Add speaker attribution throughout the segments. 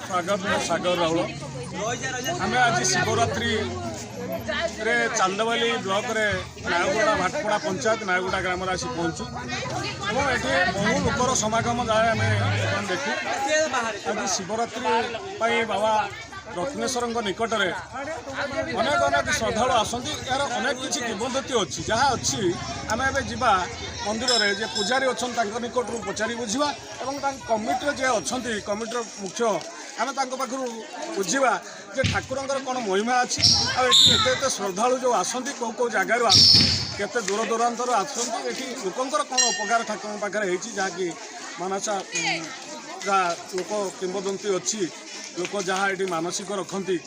Speaker 1: स्वागत मैं सागर राउल आम आज शिवरात्रि रे चांदवाली ब्लॉक रे नायगड़ा भाटपड़ा पंचायत नायगड़ा ग्राम आसी पहुँचु और ये बहु लोकर समागम जाए आम देखू आज शिवरात्रि बाबा रत्नेश्वर निकट में अनेक अनेक श्रद्धा आसती यार अनेक किसी किंवदंती अच्छी जहाँ अच्छी आम एवं मंदिर में जे पूजारी अच्छा निकट पचारि बुझा और कमिटी जे अच्छा कमिटर मुख्य आम पाखु बुझा जे ठाकुर कौन महिमा अच्छी आते श्रद्धा जो आसती कौ कौ जगार आते दूर दूरांतर आसती ये लोकंर कौन उपकार ठाकुर पाखे जहाँकि मानसा जहाँ लोक किंवदंती अच्छी लोक जहाँ ये मानसिक रखती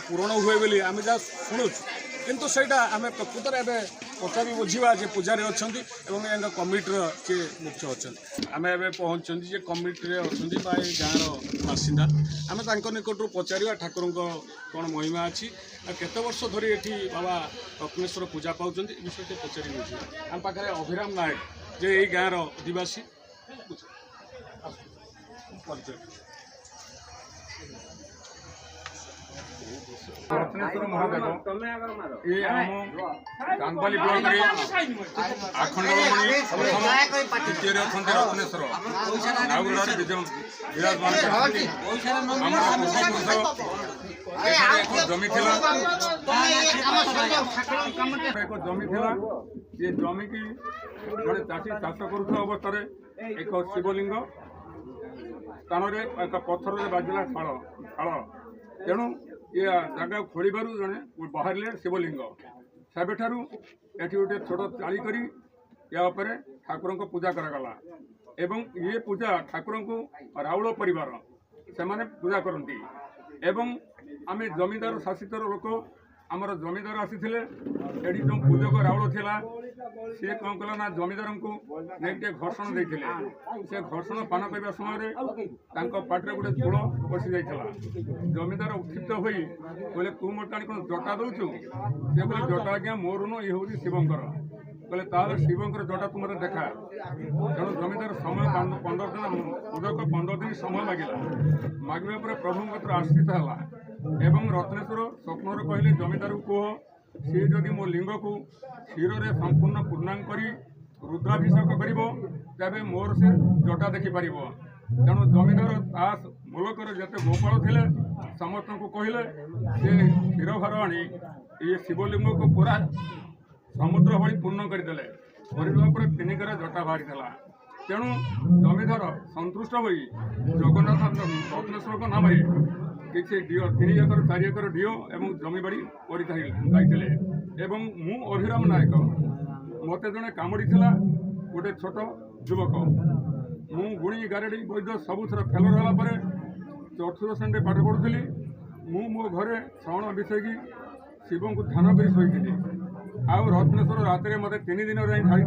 Speaker 1: पूरण हुए बोली आम जहाँ शुणुचु किंतु सेटा आम प्रकृत में पचारि बुझा जे पूजारी अच्छा और कमिटर सी मुख्य अच्छा आम एवं पहुँच कमिटी अच्छा गाँव बासिंदा आम निकट पचार ठाकुर कौन महिमा अच्छी केते वर्ष धरी ये बाबा रत्नेश्वर पूजा पाँच विषय पचारि बुझा आम पाखे अभिराम नायक जे यही गाँव आदिवासी
Speaker 2: रत्नेश्वर महादेव ये आम चांदवाली ब्लॉक रे आखंडमणि प्रथम तृतीय अच्छा रत्नेश्वर नागुड़ा विराजमान जमी थी एक जमी थी ये जमी की जड़े चाषी चाष करुवा अवस्था एक शिवलिंग स्थान एक पत्थर बाजिला शाल शाल तेणु ये जगह खोल जड़े बाहर शिवलिंग सेबे ये गोटे छोट चाली करी या ठाकुर को पूजा करागला एवं ये पूजा ठाकुर को राउल परिवार से माने पूजा करती एवं आम जमीदार शासित लोक आमर जमीदार आसी एटी जो पूजक राउल थिला सी कौन कला ना जमीदार को नहीं घर्षण देते से घर्षण पान करने समय पाटे गोटे चूल पशि जाता जमीदार उत्क्षिप्त हो बोले तू मोटे आनी कौन जटा दौचु से बोले जटा आज्ञा मोर नु ये हूँ शिवंकर बोले तार शिवंकर जटा तुम देखा तेणु जमीदार समय 15 दिन पूजक 15 दिन समय मागिला मागिबा पर प्रभु आश्रित है एवं रत्नेश्वर स्वप्न कहले जमीदार को कह सी जदि मो लिंग को क्षीर में संपूर्ण पूर्णांग करी रुद्राभिषेक करे मोर से जटा देखिपर तेणु जमीदार तास मुलकर जिते गोपाल थे समस्त को कहले सी क्षीर भार आनी ये शिवलिंग को पूरा समुद्र भली पूर्ण करदे पर 3 घर जटा बाहरी तेणु जमीदार संतुष्ट हो जगन्नाथ रत्नेश्वर नाम किसी डीओ 3 एकर 4 एकर डीओ एवं जमी बाड़ी कर एवं मु अभिराम नायक मत जड़े कामुड़ी गोटे छोट युवक मु गुणी गारेडी वैद्य सबुथर फेलर होगापर 4th श्रेणी पाठ पढ़ुली मो घरे श्रवण विषय शिव को ध्यान कर शोती आउ रत्नेश्वर रात मत 3 दिन जाए छाड़ी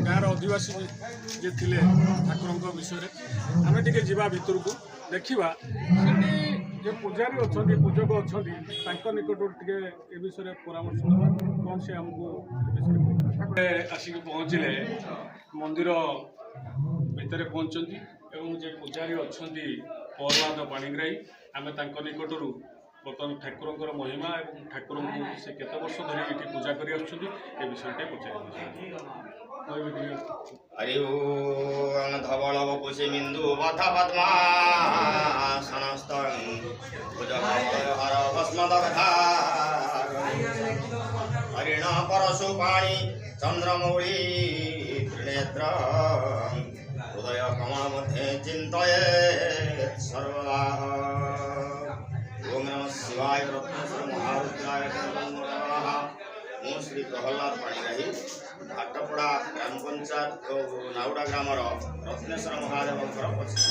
Speaker 2: गाँव आदिवासी जे थिले ठाकुर विषय आम टे जा भितर को देखा जे पूजारी अच्छा पूजक अच्छा निकट टे ए विषय परामर्श कौन से आमको आसिक पहुँचले मंदिर भितर पहुँचती एवं जे पूजारी अच्छा प्रहलाद पाणिग्राही आम निकट बर्तमान ठाकुर महिमा और ठाकुर को से केते वर्ष धरी ये पूजा कर विषय पचार
Speaker 3: हरि ओं धवल वपुषि मिंदु वथ पद्मा सनस्तं भुजहर भस्मदग्धा हरिण परशु पाणि चंद्रमौळी त्रिनेत्र हृदय कमल मध्ये चिन्तयेत् सर्वदा ओम नमः शिवाय रत्नेश्वर महारुद्राय नमः मु श्री प्रहलाद पाणिग्राही भाटपड़ा ग्राम पंचायत नाउड़ा ग्राम रत्नेश्वर महादेव 59 वर्ष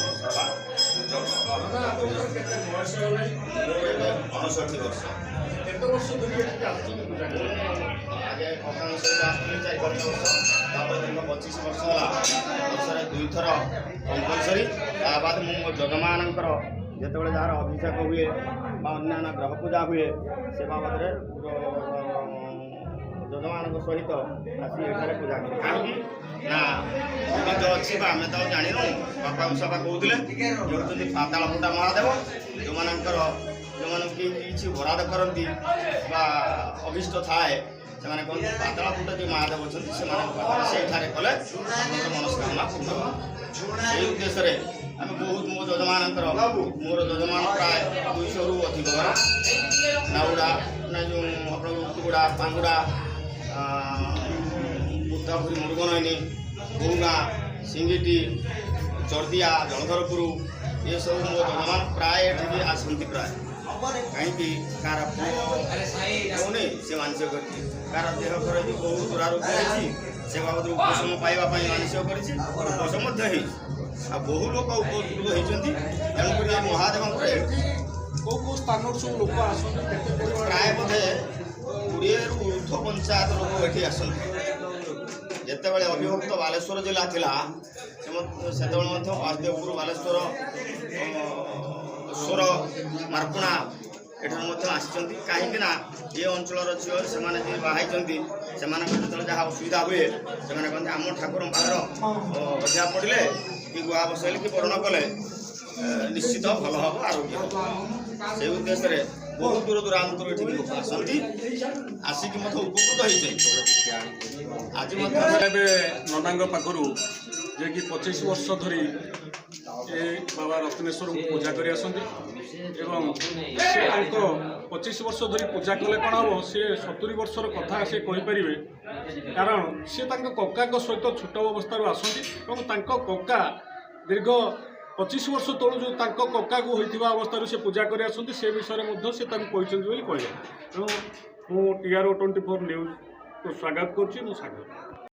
Speaker 3: आगे ककान सहित आसती 4 वर्ष दीर्घ 25 वर्ष है 2 थर कंपलसरी बाद मो जजमानकर जिते जार अभिषेक हुए अन्य ग्रह पूजा हुए से बाबद जजमान सहित आसी पूजा करें कहीं ନା ଅଭିଯୋଗ ଅଛି ବା ଆମେ ତ ଜାଣିନୁ ବାପା ସଭା କହୁଥିଲେ ହେଉଛନ୍ତି ପାତାଳ ଫୁଟା ମହାଦେବ ଯେଉଁମାନଙ୍କୁ କିଛି ବରାଦ କରନ୍ତି ବା ଅଭିଷ୍ଟ ଥାଏ ସେମାନେ କହନ୍ତି ପାତାଳ ଫୁଟା ଯେଉଁ ମହାଦେବ ଅଛନ୍ତି ସେମାନଙ୍କ ପାଖରେ ସେଇଠାରେ କଲେ ଆମର ମନସ୍କାମନା ପୂର୍ଣ୍ଣ ହେବ। ସେଇ ଉଦ୍ଦେଶ୍ୟରେ ଆମେ ବହୁତ ମୋ ଯଜମାନଙ୍କର ମୋର ଯଜମାନ ପ୍ରାୟ 200ରୁ ଅଧିକ ଘର ନାଉଡ଼ା ନା ଯେଉଁ ଆପଣଙ୍କ ଉତୁଗୁଡ଼ା ପାଙ୍ଗୁଡ଼ା ବୁଦ୍ଧାପୁରୀ ମୁରୁଗନଇନି ବହୁଗାଁ ସିଙ୍ଗିଟି ଚର୍ଦିଆ ଜଳଧରପୁର ଏସବୁ ମୋ ଯଜମାନ ପ୍ରାୟ ଏଠିକି ଆସନ୍ତି ପ୍ରାୟ କାହିଁକି କାହାର ପୁଅ ହେଉନି ସେ ମାନସିକ କରିଛି କାହାର ଦେହ ଖରାପ ବହୁତ ଦୁରାରୋଗ୍ୟ ହେଇଛି ସେ ବାବଦରେ ଉପଶମ ପାଇବା ପାଇଁ ମାନସିକ କରିଛି ଉପଶମ ମଧ୍ୟ ହେଇଛି ଆଉ ବହୁ ଲୋକ ଉପକୃତ ହେଇଛନ୍ତି। ତେଣୁକରି ଏ ମହାଦେବଙ୍କର ଏଠି
Speaker 1: କେଉଁ କେଉଁ ସ୍ଥାନରୁ ସବୁ ଲୋକ ଆସନ୍ତି କେତେ ପରିମାଣ
Speaker 3: ପ୍ରାୟ ବୋଧେ 20ରୁ ଊର୍ଦ୍ଧ୍ୱ ପଞ୍ଚାୟତ ଲୋକ ଏଠି ଆସନ୍ତି। ଯେତେବେଳେ ଅବିଭକ୍ତ ବାଲେଶ୍ୱର ଜିଲ୍ଲା ଥିଲା ସେତେବେଳେ ମଧ୍ୟ ବାସୁଦେବପୁର ବାଲେଶ୍ୱର ସ୍ୱର ମାର୍କୁଣା ଏଠାରୁ ମଧ୍ୟ ଆସିଛନ୍ତି କାହିଁକି ନା ଏ ଅଞ୍ଚଳର ଝିଅ ସେମାନେ ଯିଏ ବାହା ହେଇଛନ୍ତି ସେମାନଙ୍କର ଯେତେବେଳେ ଯାହା ଅସୁବିଧା ହୁଏ ସେମାନେ କହନ୍ତି ଆମ ଠାକୁରଙ୍କ ପାଖର ଅଧିକା ପଡ଼ିଲେ କି ଗୁଆ ବସେଇଲେ କି ବରଣ କଲେ ନିଶ୍ଚିତ ଭଲ ହେବ ଆରୋଗ୍ୟ ହେବ। ସେଇ ଉଦ୍ଦେଶ୍ୟରେ ବହୁତ ଦୂର ଦୂରାନ୍ତରୁ ଏଠିକି ଲୋକ ଆସନ୍ତି ଆସିକି ମଧ୍ୟ ଉପକୃତ ହେଇଛନ୍ତି। ଆଜି ମଧ୍ୟ
Speaker 1: ଏବେ ନନାଙ୍କ ପାଖରୁ ଯିଏକି 25 ବର୍ଷ ଧରି ଏ ବାବା ରତ୍ନେଶ୍ୱରଙ୍କୁ ପୂଜା କରି ଆସନ୍ତି ଏବଂ ସେ ତାଙ୍କ 25 ବର୍ଷ ଧରି ପୂଜା କଲେ କ'ଣ ହେବ ସେ 70 ବର୍ଷର କଥା ସେ କହିପାରିବେ କାରଣ ସେ ତାଙ୍କ କକାଙ୍କ ସହିତ ଛୋଟ ଅବସ୍ଥାରୁ ଆସନ୍ତି ଏବଂ ତାଙ୍କ କକା ଦୀର୍ଘ 25 ବର୍ଷ ତଳୁ ଯେଉଁ ତାଙ୍କ କକାକୁ ହୋଇଥିବା ଅବସ୍ଥାରୁ ସେ ପୂଜା କରି ଆସନ୍ତି ସେ ବିଷୟରେ ମଧ୍ୟ ସେ ତାଙ୍କୁ କହିଛନ୍ତି ବୋଲି କହିଲେ। ତେଣୁ ମୁଁ TRO 24 ନ୍ୟୁଜ୍କୁ ସ୍ୱାଗତ କରୁଛି। ମୁଁ ସ୍ୱାଗତ